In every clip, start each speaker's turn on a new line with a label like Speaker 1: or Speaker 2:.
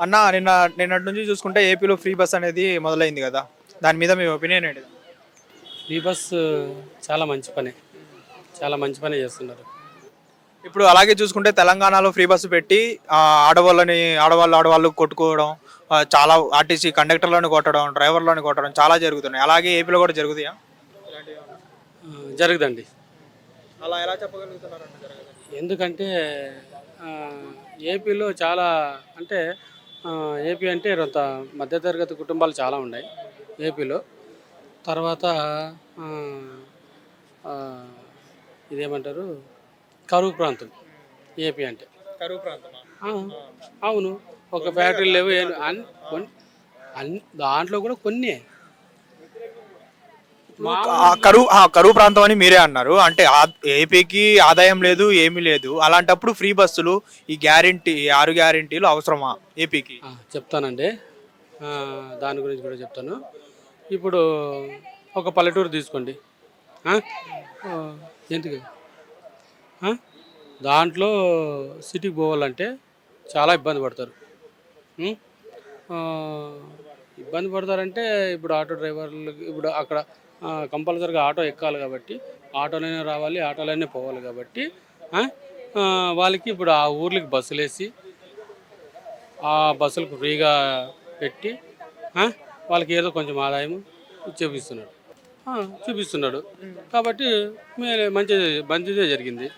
Speaker 1: అన్న నిన్నటి నుంచి చూసుకుంటే ఏపీలో ఫ్రీ బస్ అనేది మొదలైంది కదా, దాని మీద మీ ఒపీనియన్ ఏంటి?
Speaker 2: ఈ బస్సు చాలా మంచి పని, చాలా మంచి పని చేస్తున్నారు.
Speaker 1: ఇప్పుడు అలాగే చూసుకుంటే తెలంగాణలో ఫ్రీ బస్సు పెట్టి ఆడవాళ్ళు కొట్టుకోవడం, చాలా ఆర్టీసీ కండక్టర్లను కొట్టడం, డ్రైవర్లను కొట్టడం చాలా జరుగుతున్నాయి. అలాగే ఏపీలో కూడా జరుగుతాయా?
Speaker 2: జరగదండి.
Speaker 1: అలా ఎలా చెప్పగలుగుతున్నారు?
Speaker 2: ఎందుకంటే ఆ, ఏపీలో చాలా అంటే ఏపీ అంటే కొంత మధ్యతరగతి కుటుంబాలు చాలా ఉన్నాయి ఏపీలో. తర్వాత ఆ, ఆ, ఇదేమంటారు, కరువు ప్రాంతం ఏపీ అంటే.
Speaker 1: కరువు ప్రాంతమా?
Speaker 2: ఆ, అవును. ఒక ఫ్యాక్టరీ లేవు దాంట్లో కూడా కొన్ని
Speaker 1: కరువు ప్రాంతం అని మీరే అన్నారు. అంటే ఏపీకి ఆదాయం లేదు, ఏమీ లేదు. అలాంటప్పుడు ఫ్రీ బస్సులు, ఈ 6 గ్యారెంటీలు అవసరమా ఏపీకి?
Speaker 2: చెప్తానండి. దాని గురించి కూడా చెప్తాను. ఇప్పుడు ఒక పల్లెటూరు తీసుకోండి. ఆ? ఆ, ఎందుకు దాంట్లో సిటీకి పోవాలంటే చాలా ఇబ్బంది పడతారు. ఉం? ఆ, ఇబ్బంది పడతారంటే ఇప్పుడు ఆటో డ్రైవర్లకి ఇప్పుడు అక్కడ కంపల్సరీగా ఆటో ఎక్కాలి కాబట్టి, ఆటోలోనే రావాలి, ఆటోలోనే పోవాలి కాబట్టి ఆ, వాళ్ళకి ఇప్పుడు ఆ ఊర్లకి బస్సులు వేసి ఆ బస్సులకు ఫ్రీగా పెట్టి ఆ, వాళ్ళకి ఏదో కొంచెం ఆదాయం చూపిస్తున్నాడు. చూపిస్తున్నాడు కాబట్టి మంచిదే జరిగింది.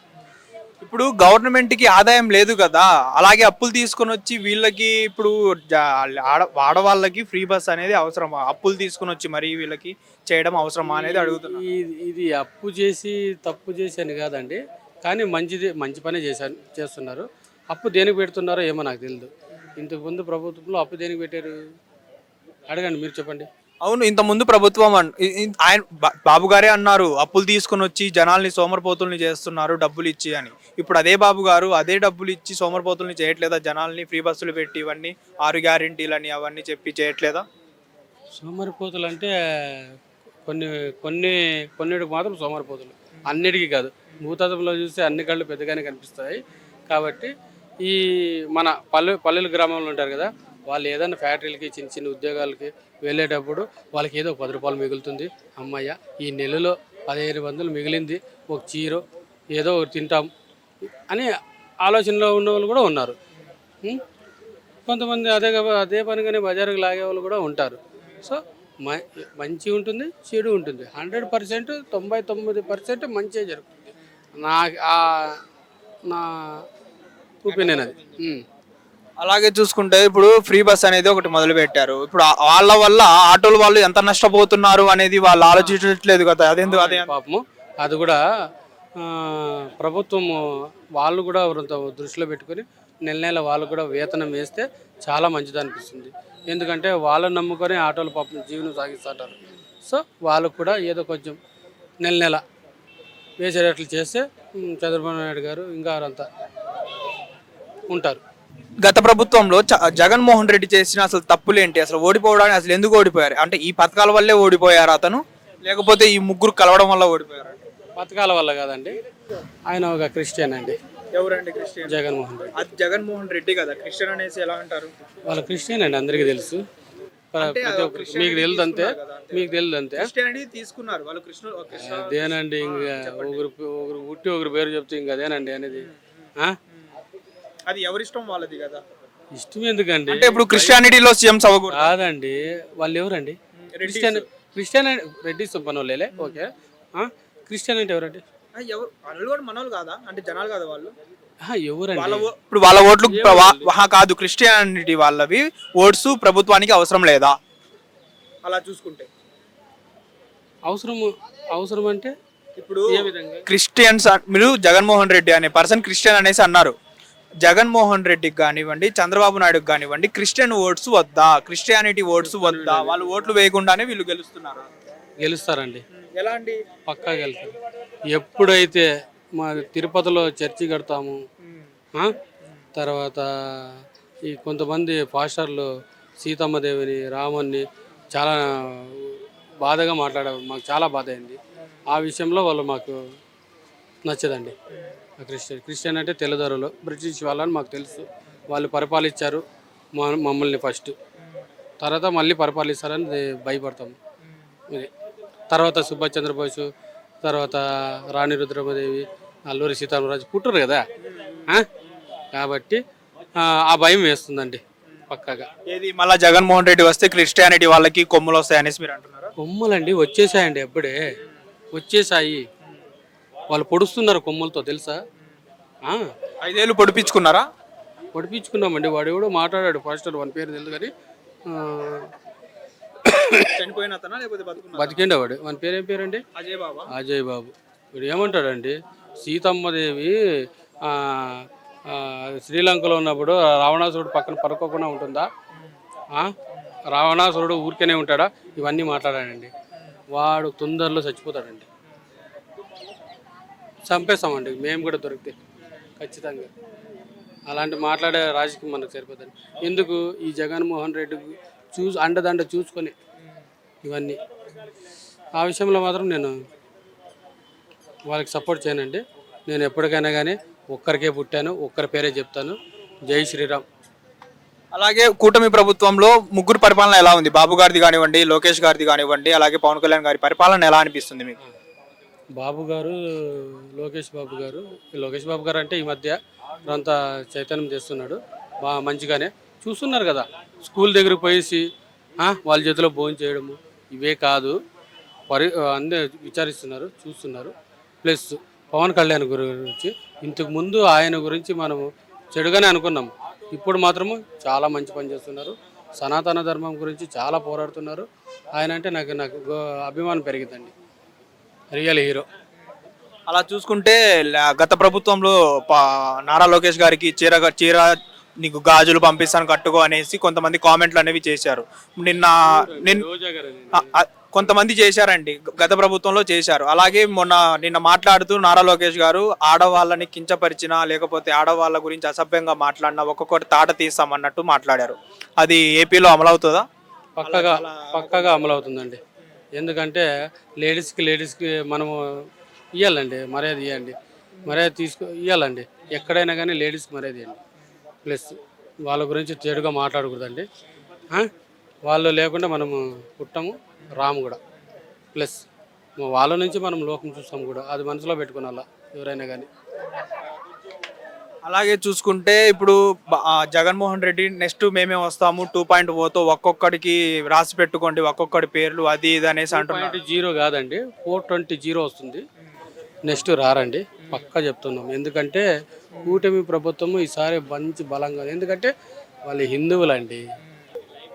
Speaker 1: ఇప్పుడు గవర్నమెంట్కి ఆదాయం లేదు కదా, అలాగే అప్పులు తీసుకొని వచ్చి వీళ్ళకి ఇప్పుడు ఆడవాళ్ళకి ఫ్రీ బస్ అనేది అవసరమా? అప్పులు తీసుకొని వచ్చి మరి వీళ్ళకి చేయడం అవసరమా అనేది అడుగుతున్నా.
Speaker 2: ఇది అప్పు చేసి తప్పు చేసి అని కాదండి, కానీ మంచి పనే చేస్తున్నారు. అప్పు దేనికి పెడుతున్నారో ఏమో నాకు తెలియదు. ఇంతకుముందు ప్రభుత్వంలో అప్పు దేనికి పెట్టారు అడగండి, మీరు చెప్పండి.
Speaker 1: అవును, ఇంత ముందు ప్రభుత్వం ఆయన బాబు గారే అన్నారు, అప్పులు తీసుకొని వచ్చి జనాల్ని సోమరిపోతుల్ని చేస్తున్నారు డబ్బులు ఇచ్చి అని. ఇప్పుడు అదే బాబు గారు అదే డబ్బులు ఇచ్చి సోమరిపోతుల్ని చేయట్లేదా? జనాల్ని ఫ్రీ బస్సులు పెట్టి ఇవన్నీ 6 గ్యారెంటీలని అవన్నీ చెప్పి చేయట్లేదా?
Speaker 2: సోమరిపోతులు అంటే కొన్ని కొన్ని కొన్నిటికి మాత్రం సోమరిపోతులు, అన్నిటికీ కాదు. భూతత్వంలో చూస్తే అన్ని కళ్ళు పెద్దగానే కనిపిస్తాయి. కాబట్టి ఈ మన పల్లెల గ్రామంలో ఉంటారు కదా, వాళ్ళు ఏదైనా ఫ్యాక్టరీలకి చిన్న చిన్న ఉద్యోగాలకి వెళ్ళేటప్పుడు వాళ్ళకి ఏదో 10 రూపాయలు మిగులుతుంది. అమ్మయ్య, ఈ నెలలో 1500 మిగిలింది, ఒక చీరో ఏదో ఒకటి తింటాం అని ఆలోచనలో ఉన్న వాళ్ళు కూడా ఉన్నారు. కొంతమంది అదే పనిగానే బజారుకు లాగే వాళ్ళు కూడా ఉంటారు. సో మంచి ఉంటుంది, చెడు ఉంటుంది. 100% 99% మంచిగా జరుగుతుంది. నా నా ఒపీనియన్ అది.
Speaker 1: అలాగే చూసుకుంటే ఇప్పుడు ఫ్రీ బస్ అనేది ఒకటి మొదలు పెట్టారు. ఇప్పుడు వాళ్ళ వల్ల ఆటోల వాళ్ళు ఎంత నష్టపోతున్నారు అనేది వాళ్ళు ఆలోచించట్లేదు కదా. అదే
Speaker 2: పాపము అది కూడా ప్రభుత్వం వాళ్ళు కూడా కొంత దృష్టిలో పెట్టుకొని నెల వాళ్ళు కూడా వేతనం వేస్తే చాలా మంచిది అనిపిస్తుంది. ఎందుకంటే వాళ్ళని నమ్ముకొని ఆటోలు పాపం జీవనం సాగిస్తుంటారు. సో వాళ్ళకు కూడా ఏదో కొంచెం నెల వేసేటట్లు చేస్తే చంద్రబాబు నాయుడు గారు ఇంకా అంతా ఉంటారు.
Speaker 1: గత ప్రభుత్వంలో జగన్మోహన్ రెడ్డి చేసిన అసలు తప్పులేంటి? అసలు ఓడిపోవడానికి అసలు ఎందుకు ఓడిపోయారు? అంటే ఈ పథకాల వల్లే ఓడిపోయారు అతను, లేకపోతే ఈ ముగ్గురు కలవడం వల్ల ఓడిపోయారు?
Speaker 2: పథకాల వల్ల కాదండి, ఆయన ఒక క్రిస్టియన్ అండి.
Speaker 1: ఎవరండి క్రిస్టియన్?
Speaker 2: జగన్మోహన్ రెడ్డి.
Speaker 1: అది జగన్మోహన్ రెడ్డి కదా, క్రిస్టియన్ అనేసి ఎలా అంటారు?
Speaker 2: వాళ్ళు క్రిస్టియన్ అండి, అందరికీ తెలుసు. మీకు తెలియదు అంతే, మీకు తెలియదు అంతే.
Speaker 1: తీసుకున్నారు వాళ్ళు
Speaker 2: అదేనండి. ఇంకా ఒకరు పుట్టి ఒకరు పేరు చెప్తే ఇంకా అదేనండి అనేది.
Speaker 1: అది ఎవరిష్టం వాళ్ళది కదా.
Speaker 2: ఇష్టం ఎందుకండి?
Speaker 1: అంటే ఇప్పుడు క్రిస్టియానిటీలో సీఎం అవ్వకూడదు
Speaker 2: కాదండి. వాళ్ళు ఎవరండి? క్రిస్టియన్ రెడ్డి సుబ్బనోళ్ళే. ఓకే, క్రిస్టియన్ అంటే ఎవరండి?
Speaker 1: మనోళ్ళు కాదా? అంటే జనాలు కాదా వాళ్ళు?
Speaker 2: ఎవరండి?
Speaker 1: ఇప్పుడు వాళ్ళ ఓట్లు కాదు, క్రిస్టియానిటీ వాళ్ళవి ఓట్స్ ప్రభుత్వానికి అవసరం లేదా? అలా చూసుకుంటే
Speaker 2: అవసరం అంటే
Speaker 1: ఇప్పుడు క్రిస్టియన్స్, మీరు జగన్మోహన్ రెడ్డి అనే పర్సన్ క్రిస్టియన్ అనేసి అన్నారు. జగన్మోహన్ రెడ్డికి కానివ్వండి, చంద్రబాబు నాయుడుకి కానివ్వండి, క్రిస్టియన్ ఓట్స్ వద్దా, క్రిస్టియానిటీ ఓట్స్ వద్దా? వాళ్ళు ఓట్లు వేయకుండానే వీళ్ళు గెలుస్తున్నారు.
Speaker 2: గెలుస్తారండి.
Speaker 1: ఎలా అండి?
Speaker 2: పక్కా గెలుస్తారు. ఎప్పుడైతే మా తిరుపతిలో చర్చి కడతాము, తర్వాత ఈ కొంతమంది పాస్టర్లు సీతమ్మదేవిని, రాముని చాలా బాధగా మాట్లాడారు. మాకు చాలా బాధ అయింది. ఆ విషయంలో వాళ్ళు మాకు నచ్చదండి. క్రిస్టియన్ అంటే తెల్లదొరలు, బ్రిటిష్ వాళ్ళని మాకు తెలుసు. వాళ్ళు పరిపాలించారు, మమ్మల్ని ఫస్ట్, తర్వాత మళ్ళీ పరిపాలిస్తారని భయపడతాం. ఇది తర్వాత సుభాష్ చంద్రబోసు, తర్వాత రాణి రుద్రమదేవి, అల్లూరి సీతారామరాజు పుట్టరు కదా, కాబట్టి ఆ భయం వేస్తుందండి పక్కాగా.
Speaker 1: ఏది మళ్ళీ జగన్మోహన్ రెడ్డి వస్తే క్రిస్టియానిటీ వాళ్ళకి కొమ్ములు వస్తాయి అనేసి మీరు అంటున్నారా?
Speaker 2: కొమ్ములండి వచ్చేసాయండి, అప్పుడే వచ్చేసాయి. వాళ్ళు పొడుస్తున్నారు కొమ్ములతో తెలుసా?
Speaker 1: 5 ఏళ్ళు పొడిపించుకున్నారా?
Speaker 2: పొడిపించుకున్నామండి. వాడు ఎవడో మాట్లాడాడు పాస్టర్, వాని పేరు తెలుసు కానీ
Speaker 1: చనిపోయిన అతనా లేకపోతే
Speaker 2: బతికిండే వాడు. వాని పేరు ఏం పేరండి? అజయ్ బాబు. వీడు ఏమంటాడండి, సీతమ్మదేవి శ్రీలంకలో ఉన్నప్పుడు రావణాసురుడు పక్కన పడుకోకుండా ఉంటుందా? రావణాసురుడు ఊరికేనే ఉంటాడా? ఇవన్నీ మాట్లాడాడండి. వాడు తొందరలో చచ్చిపోతాడండి. చంపేస్తామండి మేము కూడా దొరికితే ఖచ్చితంగా. అలాంటి మాట్లాడే రాజకీయం మనకు సరిపోతుంది. ఎందుకు ఈ జగన్మోహన్ రెడ్డి అండదండ చూసుకొని ఇవన్నీ, ఆ విషయంలో మాత్రం నేను వాళ్ళకి సపోర్ట్ చేయనండి. నేను ఎప్పటికైనా కానీ ఒక్కరికే పుట్టాను, ఒక్కరి పేరే చెప్తాను, జై శ్రీరామ్.
Speaker 1: అలాగే కూటమి ప్రభుత్వంలో ముగ్గురు పరిపాలన ఎలా ఉంది? బాబు గారిది కానివ్వండి, లోకేష్ గారిది కానివ్వండి, అలాగే పవన్ కళ్యాణ్ గారి పరిపాలన ఎలా అనిపిస్తుంది మీకు?
Speaker 2: బాబు గారు, లోకేష్ బాబు గారు అంటే ఈ మధ్య అంతా చైతన్యం చేస్తున్నాడు, బాగా మంచిగానే చూస్తున్నారు కదా. స్కూల్ దగ్గరకు పోయేసి వాళ్ళ చేతిలో భోజనం చేయడము ఇవే కాదు, అందరూ విచారిస్తున్నారు, చూస్తున్నారు. ప్లస్ పవన్ కళ్యాణ్ గురించి ఇంతకు ముందు ఆయన గురించి మనము చెడుగానే అనుకున్నాం, ఇప్పుడు మాత్రము చాలా మంచి పని చేస్తున్నారు. సనాతన ధర్మం గురించి చాలా పోరాడుతున్నారు. ఆయన అంటే నాకు అభిమానం పెరిగిందండి. Real hero.
Speaker 1: అలా చూసుకుంటే గత ప్రభుత్వంలో నారా లోకేష్ గారికి చీర నీకు గాజులు పంపిస్తాను కట్టుకో అనేసి కొంతమంది కామెంట్లు అనేవి చేశారు. కొంతమంది చేశారండి, గత ప్రభుత్వంలో చేశారు. అలాగే నిన్న మాట్లాడుతూ నారా లోకేష్ గారు ఆడవాళ్ళని కించపరిచినా లేకపోతే ఆడవాళ్ళ గురించి అసభ్యంగా మాట్లాడినా ఒక్కొక్కటి తాట తీస్తామన్నట్టు మాట్లాడారు. అది ఏపీలో అమలవుతుందా?
Speaker 2: పక్కగా అమలవుతుందండి. ఎందుకంటే లేడీస్కి మనము ఇవ్వాలండి, మర్యాద ఇవ్వండి, మర్యాద ఇవ్వాలండి. ఎక్కడైనా కానీ లేడీస్కి మర్యాద ఇవ్వండి. ప్లస్ వాళ్ళ గురించి చెడుగా మాట్లాడకూడదండి. వాళ్ళు లేకుండా మనము పుట్టము, రాము కూడా. ప్లస్ వాళ్ళ నుంచి మనం లోకం చూస్తాం కూడా, అది మనసులో పెట్టుకున్నాలా ఎవరైనా కానీ.
Speaker 1: అలాగే చూసుకుంటే ఇప్పుడు జగన్మోహన్ రెడ్డి నెక్స్ట్ మేమే వస్తాము 2.0తో ఒక్కొక్కడికి రాసి పెట్టుకోండి ఒక్కొక్కడి పేర్లు అది ఇది అనేసి అంటున్నారు.
Speaker 2: 2.0 కాదండి, 420 వస్తుంది. నెక్స్ట్ రారండి, పక్కా చెప్తున్నాం. ఎందుకంటే కూటమి ప్రభుత్వం ఈసారి మంచి బలంగా, ఎందుకంటే వాళ్ళు హిందువులండి.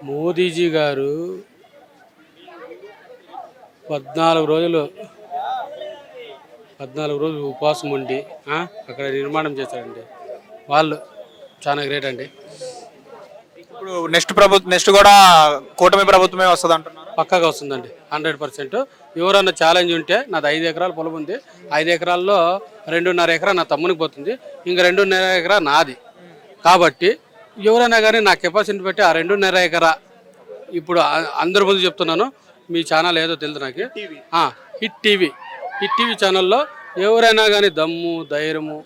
Speaker 2: మోదీజీ గారు 14 రోజులు ఉపవాసం ఉండి అక్కడ నిర్మాణం చేశారండి. వాళ్ళు చాలా గ్రేట్ అండి.
Speaker 1: ఇప్పుడు నెక్స్ట్ కూడా కూటమి ప్రభుత్వమే వస్తుంది అంటున్నారు.
Speaker 2: పక్కాగా వస్తుందండి, 100%. ఎవరన్నా ఛాలెంజ్ ఉంటే, నాది 5 ఎకరాల పొలం ఉంది, 5 ఎకరాల్లో 2.5 ఎకరా నా తమ్మునికి పోతుంది, ఇంకా 2.5 ఎకరా నాది. కాబట్టి ఎవరైనా కానీ నా కెపాసిటీ పెట్టి ఆ 2.5 ఎకరా, ఇప్పుడు అందరి ముందు చెప్తున్నాను, మీ ఛానల్ ఏదో తెలుసు నాకు, హిట్ టీవీ ఛానల్లో ఎవరైనా కానీ దమ్ము ధైర్యము,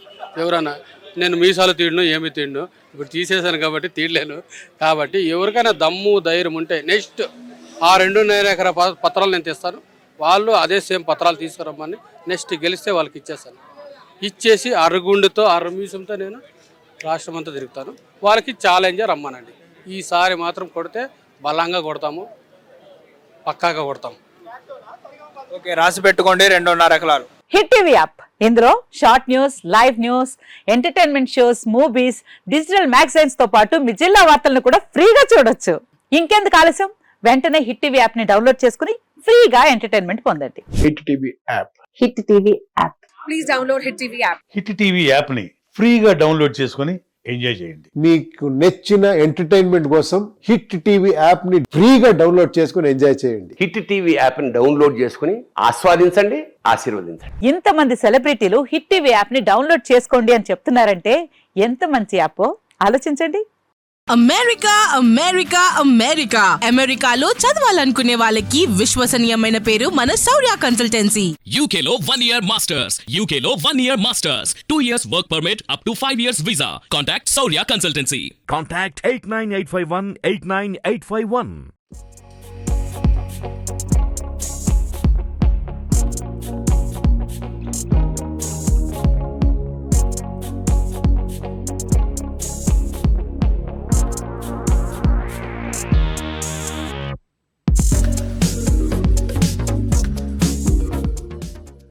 Speaker 2: ఎవరైనా, నేను మీసాలు తీయను ఏమి తీయను, ఇప్పుడు తీసేసాను కాబట్టి తీయలేను. కాబట్టి ఎవరికైనా దమ్ము ధైర్యం ఉంటే నెక్స్ట్ ఆ 2.5 ఎకరా పత్రాలు నేను తెస్తాను, వాళ్ళు అదే సేమ్ పత్రాలు తీసుకురమ్మని నెక్స్ట్ గెలిస్తే వాళ్ళకి ఇచ్చేస్తాను. ఇచ్చేసి అరుగుండుతో అరమీసంతో నేను రాష్ట్రం అంతా తిరుగుతాను. వాళ్ళకి ఛాలెంజర్ రమ్మనండి. ఈసారి మాత్రం కొడితే బలంగా కొడతాము, పక్కాగా కొడతాము.
Speaker 1: ఓకే, రాసి పెట్టుకోండి 2.5 ఎకరాలు.
Speaker 3: హిట్ టీవీ యాప్, ఇందులో short news, live news, entertainment shows, movies, digital magazines తో పాటు మీ జిల్లా వార్తలను కూడా ఫ్రీగా చూడొచ్చు. ఇంకెందుకు ఆలస్యం, వెంటనే హిట్ టీవీ యాప్ ని డౌన్లోడ్ చేసుకుని ఫ్రీగా ఎంటర్టైన్మెంట్ పొందండి.
Speaker 4: Hit TV app.
Speaker 3: Hit TV app.
Speaker 5: Please download hit TV app.
Speaker 4: Hit TV app ని ఫ్రీగా డౌన్లోడ్ చేసుకొని ఎంజాయ్ చేయండి.
Speaker 6: మీకు నచ్చిన ఎంటర్టైన్మెంట్ కోసం హిట్ టీవీ యాప్ ని ఫ్రీగా డౌన్లోడ్ చేసుకొని ఎంజాయ్ చేయండి.
Speaker 7: హిట్ టీవీ యాప్ ని డౌన్లోడ్ చేసుకుని ఆస్వాదించండి, ఆశీర్వదించండి.
Speaker 3: ఇంతమంది సెలబ్రిటీలు హిట్ టీవీ యాప్ ని డౌన్లోడ్ చేసుకోండి అని చెప్తున్నారంటే ఎంత మంచి యాప్ ఆలోచించండి.
Speaker 8: అమెరికా అమెరికా అమెరికా అమెరికాలో చదవాలనుకునే వాళ్ళకి విశ్వసనీయమైన పేరు మన శౌర్య కన్సల్టెన్సీ.
Speaker 9: UK లో 1 year masters. UK లో 1 year masters. 2 years work permit up to 5 years visa. Contact Saurya Consultancy.
Speaker 10: Contact 89851 89851.